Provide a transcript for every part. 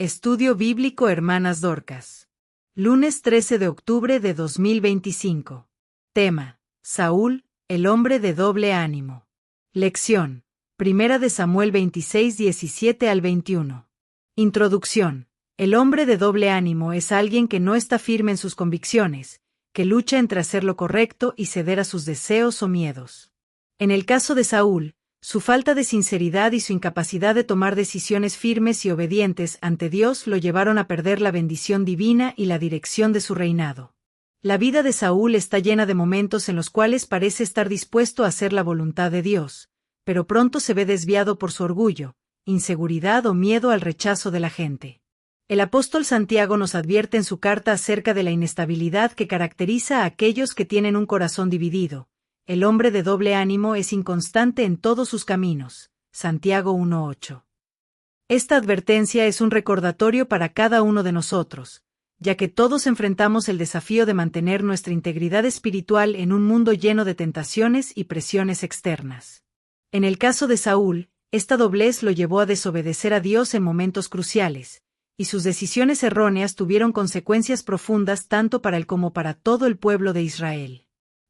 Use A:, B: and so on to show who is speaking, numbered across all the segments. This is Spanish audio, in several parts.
A: Estudio Bíblico Hermanas Dorcas. Lunes 13 de octubre de 2025. Tema: Saúl, el hombre de doble ánimo. Lección: 1 de Samuel 26, 17 al 21. Introducción: el hombre de doble ánimo es alguien que no está firme en sus convicciones, que lucha entre hacer lo correcto y ceder a sus deseos o miedos. En el caso de Saúl, su falta de sinceridad y su incapacidad de tomar decisiones firmes y obedientes ante Dios lo llevaron a perder la bendición divina y la dirección de su reinado. La vida de Saúl está llena de momentos en los cuales parece estar dispuesto a hacer la voluntad de Dios, pero pronto se ve desviado por su orgullo, inseguridad o miedo al rechazo de la gente. El apóstol Santiago nos advierte en su carta acerca de la inestabilidad que caracteriza a aquellos que tienen un corazón dividido. El hombre de doble ánimo es inconstante en todos sus caminos. Santiago 1:8. Esta advertencia es un recordatorio para cada uno de nosotros, ya que todos enfrentamos el desafío de mantener nuestra integridad espiritual en un mundo lleno de tentaciones y presiones externas. En el caso de Saúl, esta doblez lo llevó a desobedecer a Dios en momentos cruciales, y sus decisiones erróneas tuvieron consecuencias profundas tanto para él como para todo el pueblo de Israel.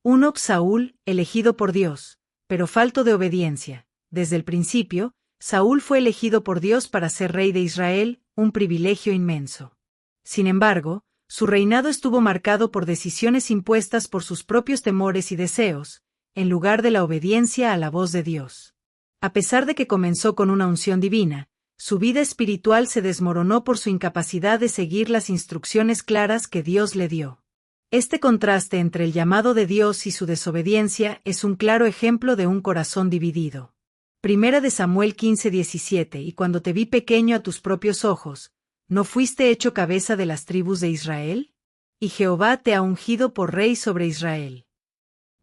A: 1. Saúl, elegido por Dios, pero falto de obediencia. Desde el principio, Saúl fue elegido por Dios para ser rey de Israel, un privilegio inmenso. Sin embargo, su reinado estuvo marcado por decisiones impuestas por sus propios temores y deseos, en lugar de la obediencia a la voz de Dios. A pesar de que comenzó con una unción divina, su vida espiritual se desmoronó por su incapacidad de seguir las instrucciones claras que Dios le dio. Este contraste entre el llamado de Dios y su desobediencia es un claro ejemplo de un corazón dividido. 1 de Samuel 15:17. Y cuando te vi pequeño a tus propios ojos, ¿no fuiste hecho cabeza de las tribus de Israel? Y Jehová te ha ungido por rey sobre Israel.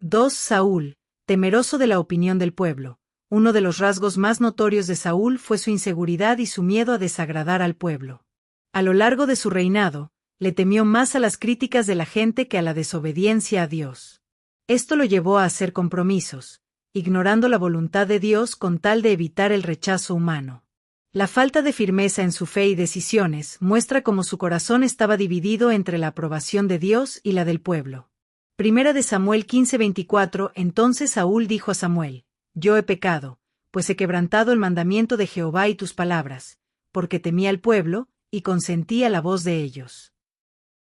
A: 2. Saúl, temeroso de la opinión del pueblo. Uno de los rasgos más notorios de Saúl fue su inseguridad y su miedo a desagradar al pueblo. A lo largo de su reinado, le temió más a las críticas de la gente que a la desobediencia a Dios. Esto lo llevó a hacer compromisos, ignorando la voluntad de Dios con tal de evitar el rechazo humano. La falta de firmeza en su fe y decisiones muestra cómo su corazón estaba dividido entre la aprobación de Dios y la del pueblo. 1 de Samuel 15:24. Entonces Saúl dijo a Samuel: Yo he pecado, pues he quebrantado el mandamiento de Jehová y tus palabras, porque temí al pueblo, y consentí a la voz de ellos.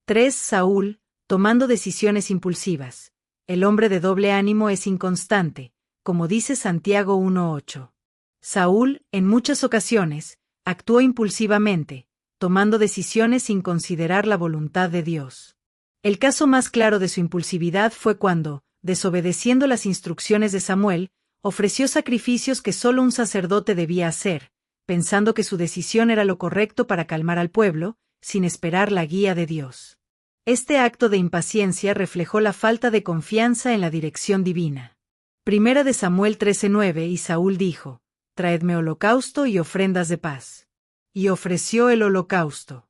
A: 3. Saúl, tomando decisiones impulsivas. El hombre de doble ánimo es inconstante, como dice Santiago 1:8. Saúl, en muchas ocasiones, actuó impulsivamente, tomando decisiones sin considerar la voluntad de Dios. El caso más claro de su impulsividad fue cuando, desobedeciendo las instrucciones de Samuel, ofreció sacrificios que solo un sacerdote debía hacer, pensando que su decisión era lo correcto para calmar al pueblo, sin esperar la guía de Dios. Este acto de impaciencia reflejó la falta de confianza en la dirección divina. 1 de Samuel 13:9. Y Saúl dijo: Traedme holocausto y ofrendas de paz. Y ofreció el holocausto.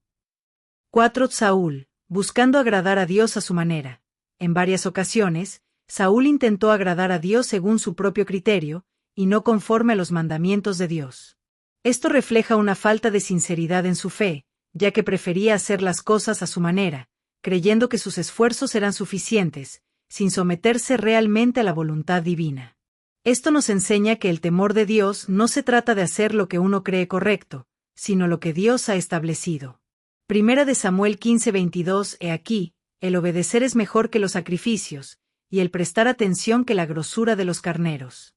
A: 4. Saúl, buscando agradar a Dios a su manera. En varias ocasiones, Saúl intentó agradar a Dios según su propio criterio, y no conforme a los mandamientos de Dios. Esto refleja una falta de sinceridad en su fe, ya que prefería hacer las cosas a su manera, creyendo que sus esfuerzos eran suficientes, sin someterse realmente a la voluntad divina. Esto nos enseña que el temor de Dios no se trata de hacer lo que uno cree correcto, sino lo que Dios ha establecido. 1 de Samuel 15:22. He aquí, el obedecer es mejor que los sacrificios, y el prestar atención que la grosura de los carneros.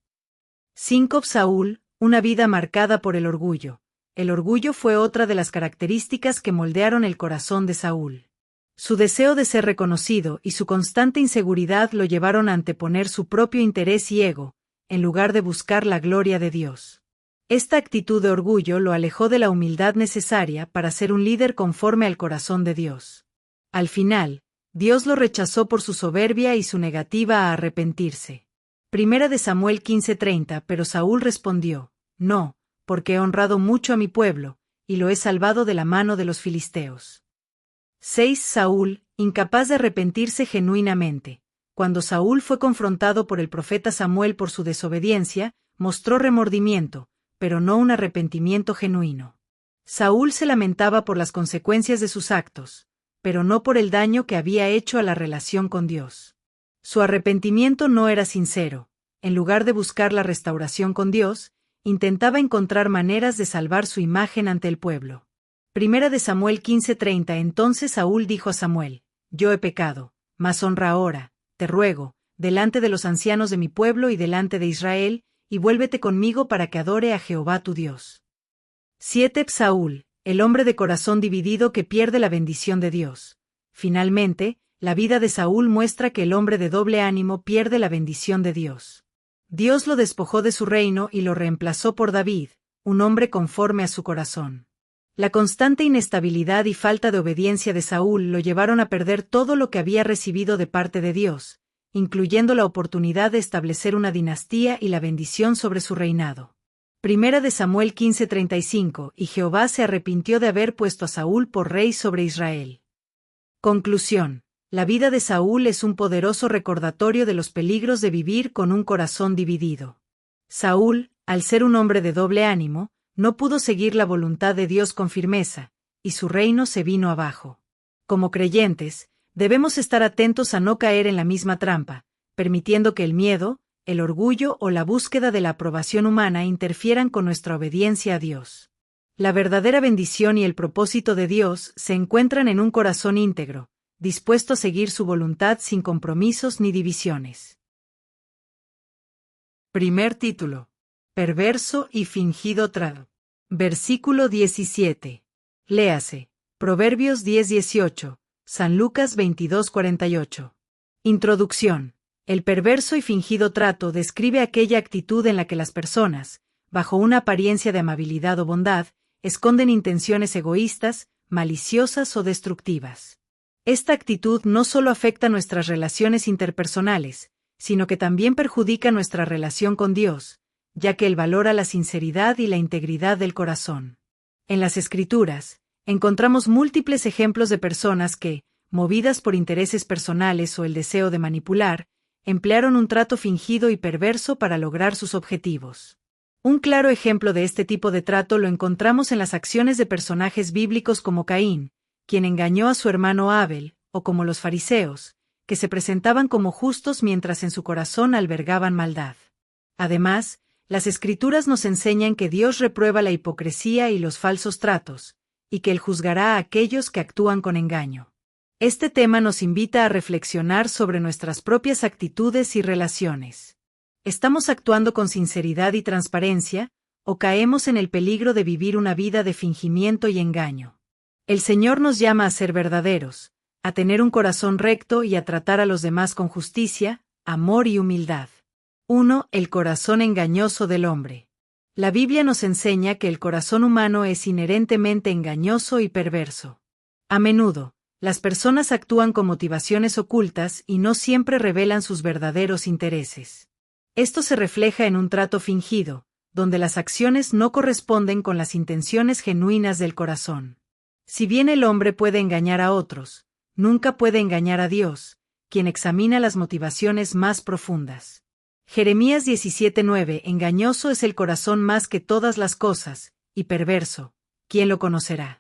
A: 5. Saúl, una vida marcada por el orgullo. El orgullo fue otra de las características que moldearon el corazón de Saúl. Su deseo de ser reconocido y su constante inseguridad lo llevaron a anteponer su propio interés y ego, en lugar de buscar la gloria de Dios. Esta actitud de orgullo lo alejó de la humildad necesaria para ser un líder conforme al corazón de Dios. Al final, Dios lo rechazó por su soberbia y su negativa a arrepentirse. 1 de Samuel 15:30. Pero Saúl respondió: No, porque he honrado mucho a mi pueblo, y lo he salvado de la mano de los filisteos. 6. Saúl, incapaz de arrepentirse genuinamente. Cuando Saúl fue confrontado por el profeta Samuel por su desobediencia, mostró remordimiento, pero no un arrepentimiento genuino. Saúl se lamentaba por las consecuencias de sus actos, pero no por el daño que había hecho a la relación con Dios. Su arrepentimiento no era sincero. En lugar de buscar la restauración con Dios, intentaba encontrar maneras de salvar su imagen ante el pueblo. Primera de Samuel 15:30. Entonces Saúl dijo a Samuel: Yo he pecado, mas honra ahora, te ruego, delante de los ancianos de mi pueblo y delante de Israel, y vuélvete conmigo para que adore a Jehová tu Dios. 7. Saúl, el hombre de corazón dividido que pierde la bendición de Dios. Finalmente, la vida de Saúl muestra que el hombre de doble ánimo pierde la bendición de Dios. Dios lo despojó de su reino y lo reemplazó por David, un hombre conforme a su corazón. La constante inestabilidad y falta de obediencia de Saúl lo llevaron a perder todo lo que había recibido de parte de Dios, incluyendo la oportunidad de establecer una dinastía y la bendición sobre su reinado. Primera de Samuel 15:35. Y Jehová se arrepintió de haber puesto a Saúl por rey sobre Israel. Conclusión. La vida de Saúl es un poderoso recordatorio de los peligros de vivir con un corazón dividido. Saúl, al ser un hombre de doble ánimo, no pudo seguir la voluntad de Dios con firmeza, y su reino se vino abajo. Como creyentes, debemos estar atentos a no caer en la misma trampa, permitiendo que el miedo, el orgullo o la búsqueda de la aprobación humana interfieran con nuestra obediencia a Dios. La verdadera bendición y el propósito de Dios se encuentran en un corazón íntegro, dispuesto a seguir su voluntad sin compromisos ni divisiones. Primer título. Perverso y fingido trato. Versículo 17. Léase. Proverbios 10:18, San Lucas 22:48. Introducción. El perverso y fingido trato describe aquella actitud en la que las personas, bajo una apariencia de amabilidad o bondad, esconden intenciones egoístas, maliciosas o destructivas. Esta actitud no solo afecta nuestras relaciones interpersonales, sino que también perjudica nuestra relación con Dios, ya que Él valora la sinceridad y la integridad del corazón. En las Escrituras, encontramos múltiples ejemplos de personas que, movidas por intereses personales o el deseo de manipular, emplearon un trato fingido y perverso para lograr sus objetivos. Un claro ejemplo de este tipo de trato lo encontramos en las acciones de personajes bíblicos como Caín, quien engañó a su hermano Abel, o como los fariseos, que se presentaban como justos mientras en su corazón albergaban maldad. Además, las Escrituras nos enseñan que Dios reprueba la hipocresía y los falsos tratos, y que Él juzgará a aquellos que actúan con engaño. Este tema nos invita a reflexionar sobre nuestras propias actitudes y relaciones. ¿Estamos actuando con sinceridad y transparencia, o caemos en el peligro de vivir una vida de fingimiento y engaño? El Señor nos llama a ser verdaderos, a tener un corazón recto y a tratar a los demás con justicia, amor y humildad. 1. El corazón engañoso del hombre. La Biblia nos enseña que el corazón humano es inherentemente engañoso y perverso. A menudo, las personas actúan con motivaciones ocultas y no siempre revelan sus verdaderos intereses. Esto se refleja en un trato fingido, donde las acciones no corresponden con las intenciones genuinas del corazón. Si bien el hombre puede engañar a otros, nunca puede engañar a Dios, quien examina las motivaciones más profundas. Jeremías 17:9. Engañoso es el corazón más que todas las cosas, y perverso, ¿quién lo conocerá?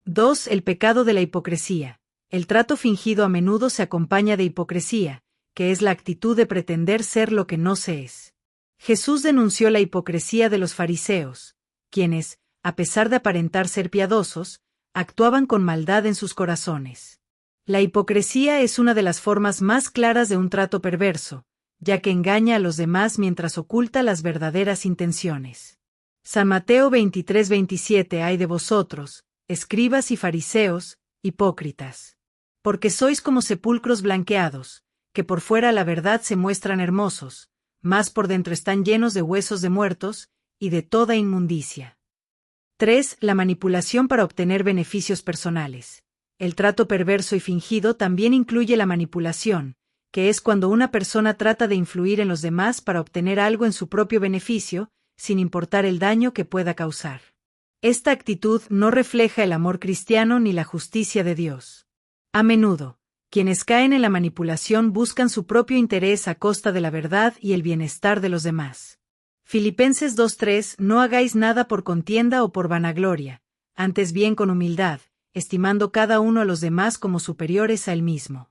A: 2. El pecado de la hipocresía. El trato fingido a menudo se acompaña de hipocresía, que es la actitud de pretender ser lo que no se es. Jesús denunció la hipocresía de los fariseos, quienes, a pesar de aparentar ser piadosos, actuaban con maldad en sus corazones. La hipocresía es una de las formas más claras de un trato perverso, ya que engaña a los demás mientras oculta las verdaderas intenciones. San Mateo 23:27. Ay de vosotros, escribas y fariseos, hipócritas, porque sois como sepulcros blanqueados, que por fuera la verdad se muestran hermosos, mas por dentro están llenos de huesos de muertos, y de toda inmundicia. 3. La manipulación para obtener beneficios personales. El trato perverso y fingido también incluye la manipulación, que es cuando una persona trata de influir en los demás para obtener algo en su propio beneficio, sin importar el daño que pueda causar. Esta actitud no refleja el amor cristiano ni la justicia de Dios. A menudo, quienes caen en la manipulación buscan su propio interés a costa de la verdad y el bienestar de los demás. Filipenses 2:3. No hagáis nada por contienda o por vanagloria, antes bien con humildad, estimando cada uno a los demás como superiores a él mismo.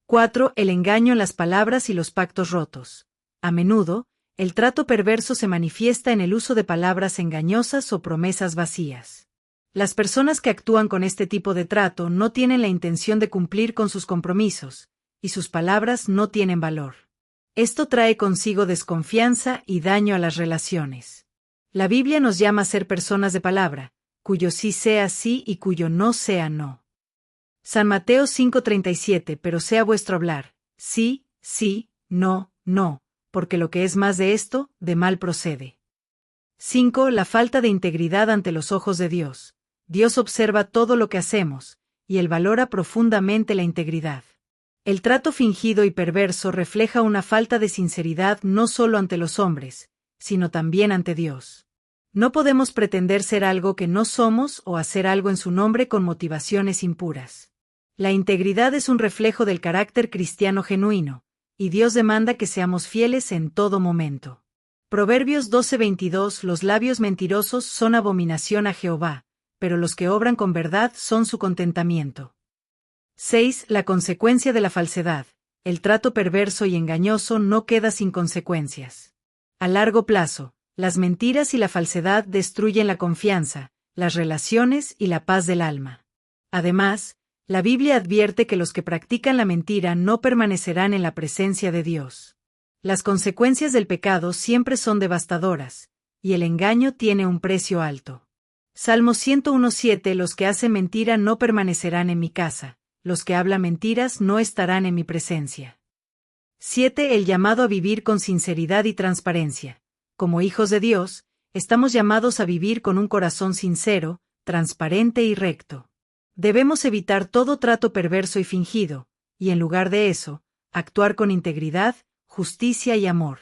A: 4. El engaño en las palabras y los pactos rotos. A menudo, el trato perverso se manifiesta en el uso de palabras engañosas o promesas vacías. Las personas que actúan con este tipo de trato no tienen la intención de cumplir con sus compromisos, y sus palabras no tienen valor. Esto trae consigo desconfianza y daño a las relaciones. La Biblia nos llama a ser personas de palabra, cuyo sí sea sí y cuyo no sea no. San Mateo 5:37, pero sea vuestro hablar, sí, sí, no, no, porque lo que es más de esto, de mal procede. 5. La falta de integridad ante los ojos de Dios. Dios observa todo lo que hacemos, y Él valora profundamente la integridad. El trato fingido y perverso refleja una falta de sinceridad no solo ante los hombres, sino también ante Dios. No podemos pretender ser algo que no somos o hacer algo en su nombre con motivaciones impuras. La integridad es un reflejo del carácter cristiano genuino, y Dios demanda que seamos fieles en todo momento. Proverbios 12:22. Los labios mentirosos son abominación a Jehová, pero los que obran con verdad son su contentamiento. 6. La consecuencia de la falsedad. El trato perverso y engañoso no queda sin consecuencias. A largo plazo, las mentiras y la falsedad destruyen la confianza, las relaciones y la paz del alma. Además, la Biblia advierte que los que practican la mentira no permanecerán en la presencia de Dios. Las consecuencias del pecado siempre son devastadoras, y el engaño tiene un precio alto. Salmo 101:7. Los que hacen mentira no permanecerán en mi casa, los que hablan mentiras no estarán en mi presencia. 7. El llamado a vivir con sinceridad y transparencia. Como hijos de Dios, estamos llamados a vivir con un corazón sincero, transparente y recto. Debemos evitar todo trato perverso y fingido, y en lugar de eso, actuar con integridad, justicia y amor.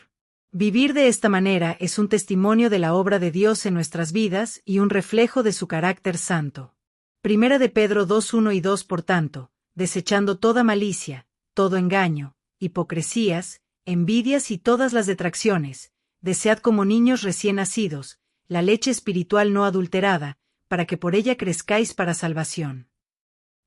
A: Vivir de esta manera es un testimonio de la obra de Dios en nuestras vidas y un reflejo de su carácter santo. Primera de Pedro 2:1 y 2. Por tanto, desechando toda malicia, todo engaño, hipocresías, envidias y todas las detracciones, desead como niños recién nacidos, la leche espiritual no adulterada, para que por ella crezcáis para salvación.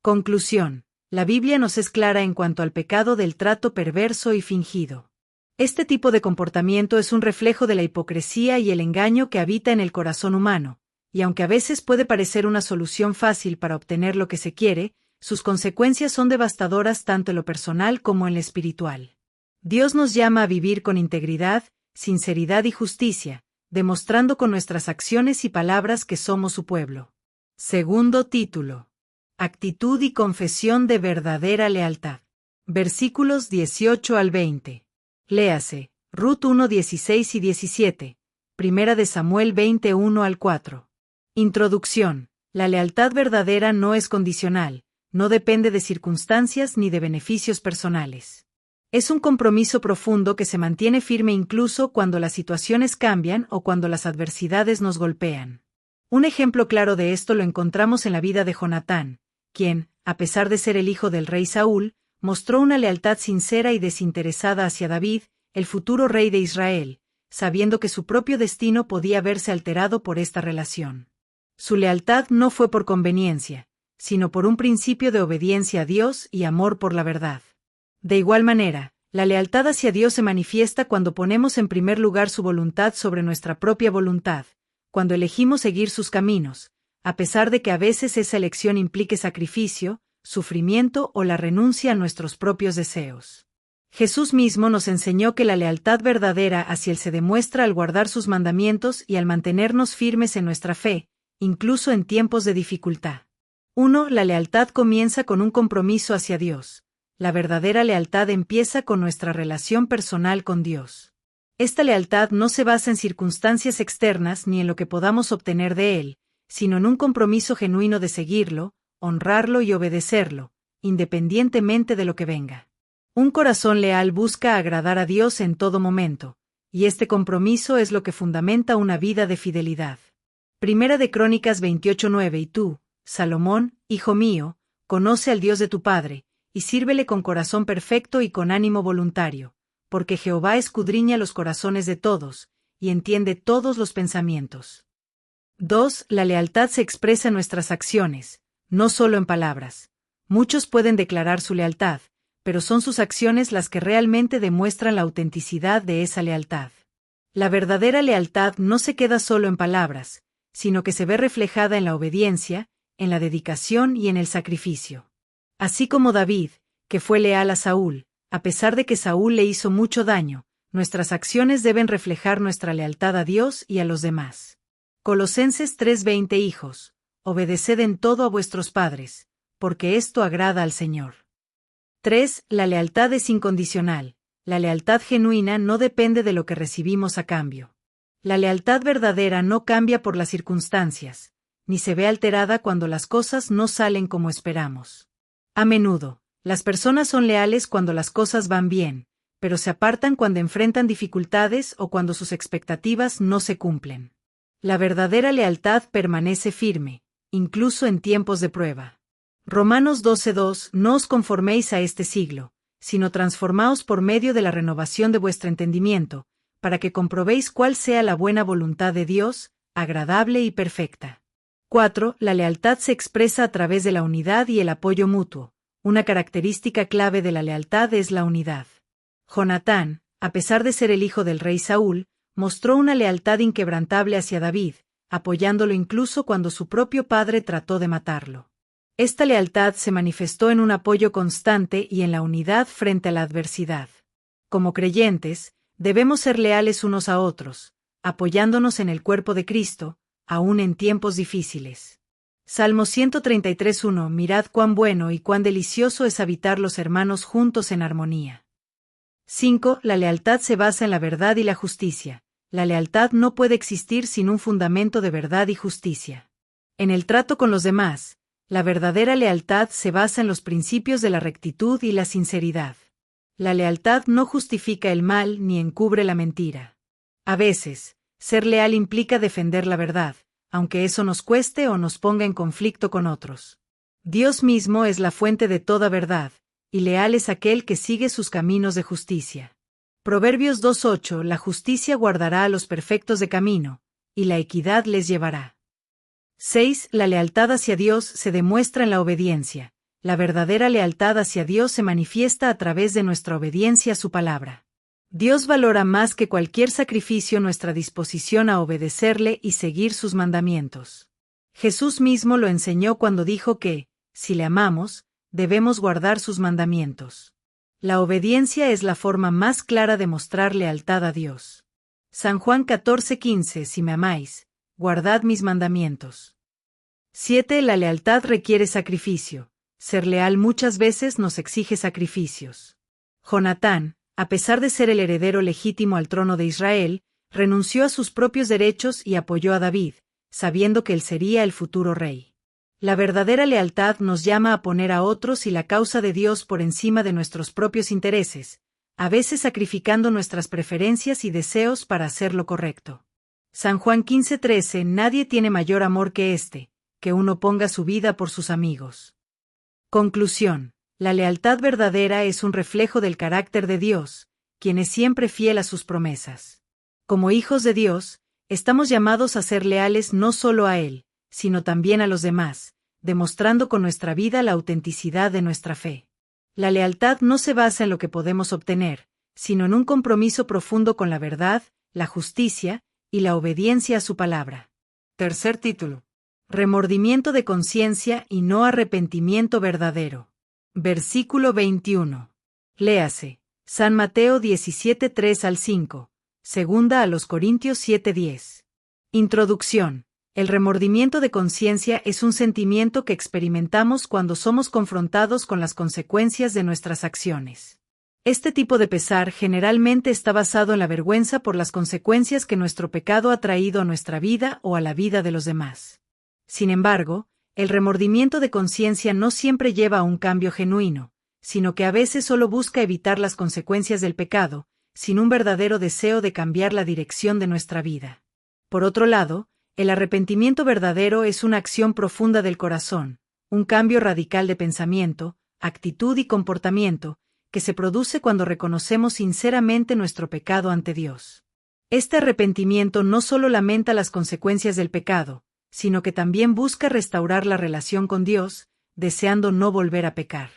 A: Conclusión. La Biblia nos es clara en cuanto al pecado del trato perverso y fingido. Este tipo de comportamiento es un reflejo de la hipocresía y el engaño que habita en el corazón humano, y aunque a veces puede parecer una solución fácil para obtener lo que se quiere, sus consecuencias son devastadoras tanto en lo personal como en lo espiritual. Dios nos llama a vivir con integridad, sinceridad y justicia, demostrando con nuestras acciones y palabras que somos su pueblo. Segundo título. Actitud y confesión de verdadera lealtad. Versículos 18 al 20. Léase, Ruth 1:16 y 17, Primera de Samuel 20:1 al 4. Introducción. La lealtad verdadera no es condicional, no depende de circunstancias ni de beneficios personales. Es un compromiso profundo que se mantiene firme incluso cuando las situaciones cambian o cuando las adversidades nos golpean. Un ejemplo claro de esto lo encontramos en la vida de Jonatán, quien, a pesar de ser el hijo del rey Saúl, mostró una lealtad sincera y desinteresada hacia David, el futuro rey de Israel, sabiendo que su propio destino podía verse alterado por esta relación. Su lealtad no fue por conveniencia, sino por un principio de obediencia a Dios y amor por la verdad. De igual manera, la lealtad hacia Dios se manifiesta cuando ponemos en primer lugar su voluntad sobre nuestra propia voluntad, cuando elegimos seguir sus caminos, a pesar de que a veces esa elección implique sacrificio, sufrimiento o la renuncia a nuestros propios deseos. Jesús mismo nos enseñó que la lealtad verdadera hacia Él se demuestra al guardar sus mandamientos y al mantenernos firmes en nuestra fe, incluso en tiempos de dificultad. 1. La lealtad comienza con un compromiso hacia Dios. La verdadera lealtad empieza con nuestra relación personal con Dios. Esta lealtad no se basa en circunstancias externas ni en lo que podamos obtener de Él, sino en un compromiso genuino de seguirlo, honrarlo y obedecerlo, independientemente de lo que venga. Un corazón leal busca agradar a Dios en todo momento, y este compromiso es lo que fundamenta una vida de fidelidad. Primera de Crónicas 28:9. Y tú, Salomón, hijo mío, conoce al Dios de tu padre, y sírvele con corazón perfecto y con ánimo voluntario, porque Jehová escudriña los corazones de todos, y entiende todos los pensamientos. 2. La lealtad se expresa en nuestras acciones, no solo en palabras. Muchos pueden declarar su lealtad, pero son sus acciones las que realmente demuestran la autenticidad de esa lealtad. La verdadera lealtad no se queda solo en palabras, sino que se ve reflejada en la obediencia, en la dedicación y en el sacrificio. Así como David, que fue leal a Saúl, a pesar de que Saúl le hizo mucho daño, nuestras acciones deben reflejar nuestra lealtad a Dios y a los demás. Colosenses 3:20 Hijos, obedeced en todo a vuestros padres, porque esto agrada al Señor. 3. La lealtad es incondicional. La lealtad genuina no depende de lo que recibimos a cambio. La lealtad verdadera no cambia por las circunstancias, ni se ve alterada cuando las cosas no salen como esperamos. A menudo, las personas son leales cuando las cosas van bien, pero se apartan cuando enfrentan dificultades o cuando sus expectativas no se cumplen. La verdadera lealtad permanece firme, incluso en tiempos de prueba. Romanos 12:2 No os conforméis a este siglo, sino transformaos por medio de la renovación de vuestro entendimiento, para que comprobéis cuál sea la buena voluntad de Dios, agradable y perfecta. 4. La lealtad se expresa a través de la unidad y el apoyo mutuo. Una característica clave de la lealtad es la unidad. Jonatán, a pesar de ser el hijo del rey Saúl, mostró una lealtad inquebrantable hacia David, apoyándolo incluso cuando su propio padre trató de matarlo. Esta lealtad se manifestó en un apoyo constante y en la unidad frente a la adversidad. Como creyentes, debemos ser leales unos a otros, apoyándonos en el cuerpo de Cristo, aún en tiempos difíciles. Salmo 133:1 Mirad cuán bueno y cuán delicioso es habitar los hermanos juntos en armonía. 5. La lealtad se basa en la verdad y la justicia. La lealtad no puede existir sin un fundamento de verdad y justicia. En el trato con los demás, la verdadera lealtad se basa en los principios de la rectitud y la sinceridad. La lealtad no justifica el mal ni encubre la mentira. A veces, ser leal implica defender la verdad, aunque eso nos cueste o nos ponga en conflicto con otros. Dios mismo es la fuente de toda verdad, y leal es aquel que sigue sus caminos de justicia. Proverbios 2:8 La justicia guardará a los perfectos de camino, y la equidad les llevará. 6. La lealtad hacia Dios se demuestra en la obediencia. La verdadera lealtad hacia Dios se manifiesta a través de nuestra obediencia a su palabra. Dios valora más que cualquier sacrificio nuestra disposición a obedecerle y seguir sus mandamientos. Jesús mismo lo enseñó cuando dijo que, si le amamos, debemos guardar sus mandamientos. La obediencia es la forma más clara de mostrar lealtad a Dios. San Juan 14:15 Si me amáis, guardad mis mandamientos. 7. La lealtad requiere sacrificio. Ser leal muchas veces nos exige sacrificios. Jonatán, a pesar de ser el heredero legítimo al trono de Israel, renunció a sus propios derechos y apoyó a David, sabiendo que él sería el futuro rey. La verdadera lealtad nos llama a poner a otros y la causa de Dios por encima de nuestros propios intereses, a veces sacrificando nuestras preferencias y deseos para hacer lo correcto. San Juan 15:13 Nadie tiene mayor amor que este, que uno ponga su vida por sus amigos. Conclusión. La lealtad verdadera es un reflejo del carácter de Dios, quien es siempre fiel a sus promesas. Como hijos de Dios, estamos llamados a ser leales no solo a Él, sino también a los demás, demostrando con nuestra vida la autenticidad de nuestra fe. La lealtad no se basa en lo que podemos obtener, sino en un compromiso profundo con la verdad, la justicia y la obediencia a su palabra. Tercer título. Remordimiento de conciencia y no arrepentimiento verdadero. Versículo 21. Léase. San Mateo 17:3-5. Segunda a los Corintios 7:10. Introducción. El remordimiento de conciencia es un sentimiento que experimentamos cuando somos confrontados con las consecuencias de nuestras acciones. Este tipo de pesar generalmente está basado en la vergüenza por las consecuencias que nuestro pecado ha traído a nuestra vida o a la vida de los demás. Sin embargo, el remordimiento de conciencia no siempre lleva a un cambio genuino, sino que a veces solo busca evitar las consecuencias del pecado, sin un verdadero deseo de cambiar la dirección de nuestra vida. Por otro lado, el arrepentimiento verdadero es una acción profunda del corazón, un cambio radical de pensamiento, actitud y comportamiento, que se produce cuando reconocemos sinceramente nuestro pecado ante Dios. Este arrepentimiento no solo lamenta las consecuencias del pecado, sino que también busca restaurar la relación con Dios, deseando no volver a pecar.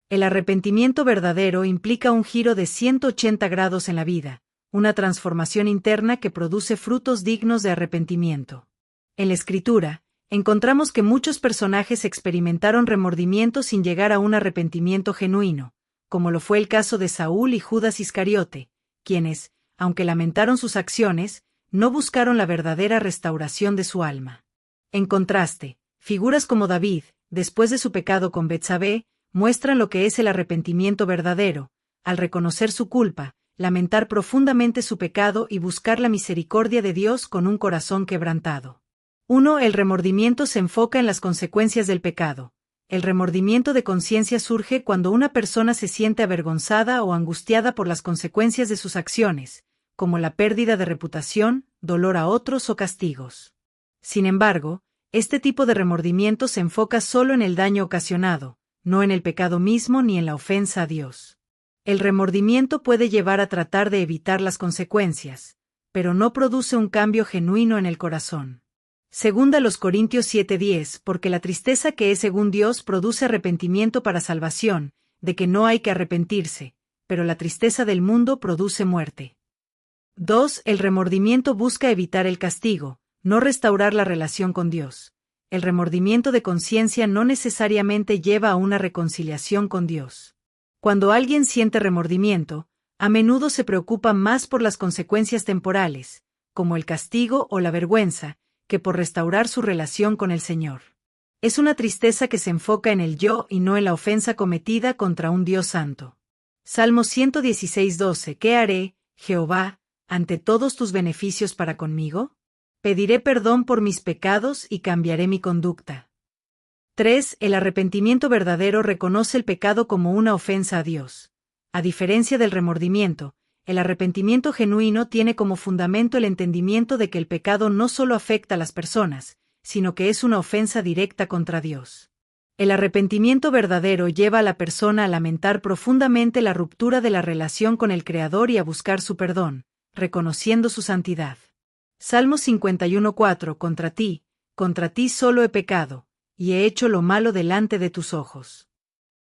A: El arrepentimiento verdadero implica un giro de 180 grados en la vida, una transformación interna que produce frutos dignos de arrepentimiento. En la Escritura, encontramos que muchos personajes experimentaron remordimiento sin llegar a un arrepentimiento genuino, como lo fue el caso de Saúl y Judas Iscariote, quienes, aunque lamentaron sus acciones, no buscaron la verdadera restauración de su alma. En contraste, figuras como David, después de su pecado con Betsabé, muestran lo que es el arrepentimiento verdadero, al reconocer su culpa, lamentar profundamente su pecado y buscar la misericordia de Dios con un corazón quebrantado. 1. El remordimiento se enfoca en las consecuencias del pecado. El remordimiento de conciencia surge cuando una persona se siente avergonzada o angustiada por las consecuencias de sus acciones, como la pérdida de reputación, dolor a otros o castigos. Sin embargo, este tipo de remordimiento se enfoca solo en el daño ocasionado, no en el pecado mismo ni en la ofensa a Dios. El remordimiento puede llevar a tratar de evitar las consecuencias, pero no produce un cambio genuino en el corazón. Segunda los Corintios 7:10, porque la tristeza que es según Dios produce arrepentimiento para salvación, de que no hay que arrepentirse, pero la tristeza del mundo produce muerte. 2. El remordimiento busca evitar el castigo, no restaurar la relación con Dios. El remordimiento de conciencia no necesariamente lleva a una reconciliación con Dios. Cuando alguien siente remordimiento, a menudo se preocupa más por las consecuencias temporales, como el castigo o la vergüenza, que por restaurar su relación con el Señor. Es una tristeza que se enfoca en el yo y no en la ofensa cometida contra un Dios santo. Salmo 116:12. ¿Qué haré, Jehová, ante todos tus beneficios para conmigo? Pediré perdón por mis pecados y cambiaré mi conducta. 3. El arrepentimiento verdadero reconoce el pecado como una ofensa a Dios. A diferencia del remordimiento, el arrepentimiento genuino tiene como fundamento el entendimiento de que el pecado no solo afecta a las personas, sino que es una ofensa directa contra Dios. El arrepentimiento verdadero lleva a la persona a lamentar profundamente la ruptura de la relación con el Creador y a buscar su perdón, reconociendo su santidad. Salmo 51:4. Contra ti solo he pecado, y he hecho lo malo delante de tus ojos.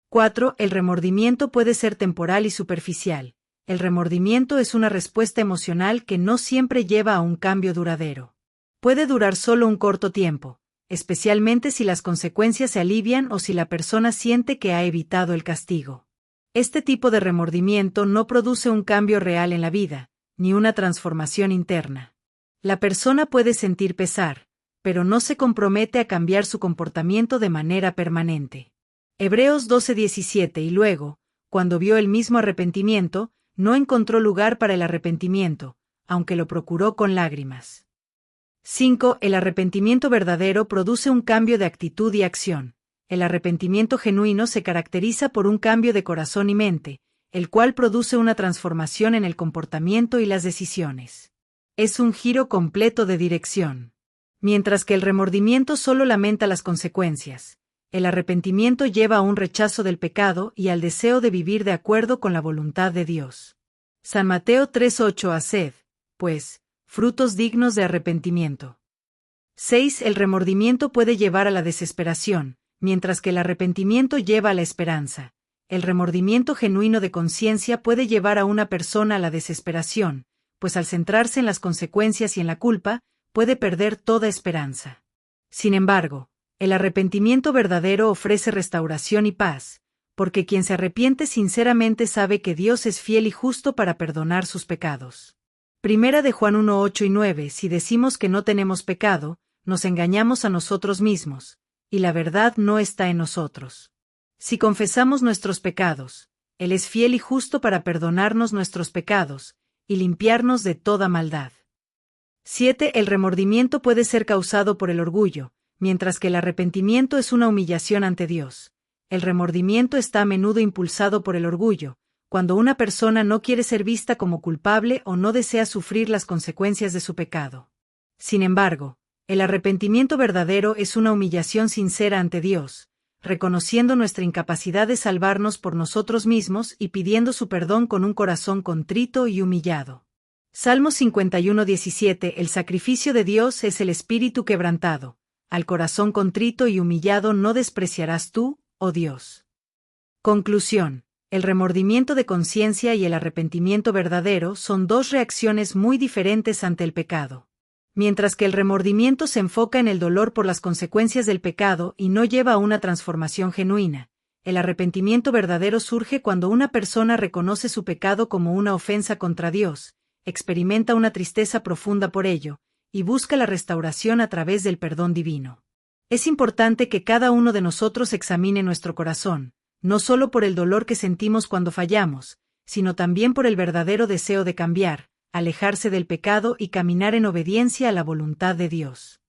A: 4. El remordimiento puede ser temporal y superficial. El remordimiento es una respuesta emocional que no siempre lleva a un cambio duradero. Puede durar solo un corto tiempo, especialmente si las consecuencias se alivian o si la persona siente que ha evitado el castigo. Este tipo de remordimiento no produce un cambio real en la vida, ni una transformación interna. La persona puede sentir pesar, pero no se compromete a cambiar su comportamiento de manera permanente. Hebreos 12:17. Y luego, cuando vio el mismo arrepentimiento, no encontró lugar para el arrepentimiento, aunque lo procuró con lágrimas. 5. El arrepentimiento verdadero produce un cambio de actitud y acción. El arrepentimiento genuino se caracteriza por un cambio de corazón y mente, el cual produce una transformación en el comportamiento y las decisiones. Es un giro completo de dirección. Mientras que el remordimiento solo lamenta las consecuencias, el arrepentimiento lleva a un rechazo del pecado y al deseo de vivir de acuerdo con la voluntad de Dios. San Mateo 3:8. Haced, pues, frutos dignos de arrepentimiento. 6. El remordimiento puede llevar a la desesperación, mientras que el arrepentimiento lleva a la esperanza. El remordimiento genuino de conciencia puede llevar a una persona a la desesperación, pues al centrarse en las consecuencias y en la culpa, puede perder toda esperanza. Sin embargo, el arrepentimiento verdadero ofrece restauración y paz, porque quien se arrepiente sinceramente sabe que Dios es fiel y justo para perdonar sus pecados. Primera de Juan 1:8 y 9. Si decimos que no tenemos pecado, nos engañamos a nosotros mismos, y la verdad no está en nosotros. Si confesamos nuestros pecados, Él es fiel y justo para perdonarnos nuestros pecados, y limpiarnos de toda maldad. 7. El remordimiento puede ser causado por el orgullo, mientras que el arrepentimiento es una humillación ante Dios. El remordimiento está a menudo impulsado por el orgullo, cuando una persona no quiere ser vista como culpable o no desea sufrir las consecuencias de su pecado. Sin embargo, el arrepentimiento verdadero es una humillación sincera ante Dios, reconociendo nuestra incapacidad de salvarnos por nosotros mismos y pidiendo su perdón con un corazón contrito y humillado. Salmo 51:17. El sacrificio de Dios es el espíritu quebrantado, al corazón contrito y humillado no despreciarás tú, oh Dios. Conclusión. El remordimiento de conciencia y el arrepentimiento verdadero son dos reacciones muy diferentes ante el pecado. Mientras que el remordimiento se enfoca en el dolor por las consecuencias del pecado y no lleva a una transformación genuina, el arrepentimiento verdadero surge cuando una persona reconoce su pecado como una ofensa contra Dios, experimenta una tristeza profunda por ello, y busca la restauración a través del perdón divino. Es importante que cada uno de nosotros examine nuestro corazón, no solo por el dolor que sentimos cuando fallamos, sino también por el verdadero deseo de cambiar, alejarse del pecado y caminar en obediencia a la voluntad de Dios.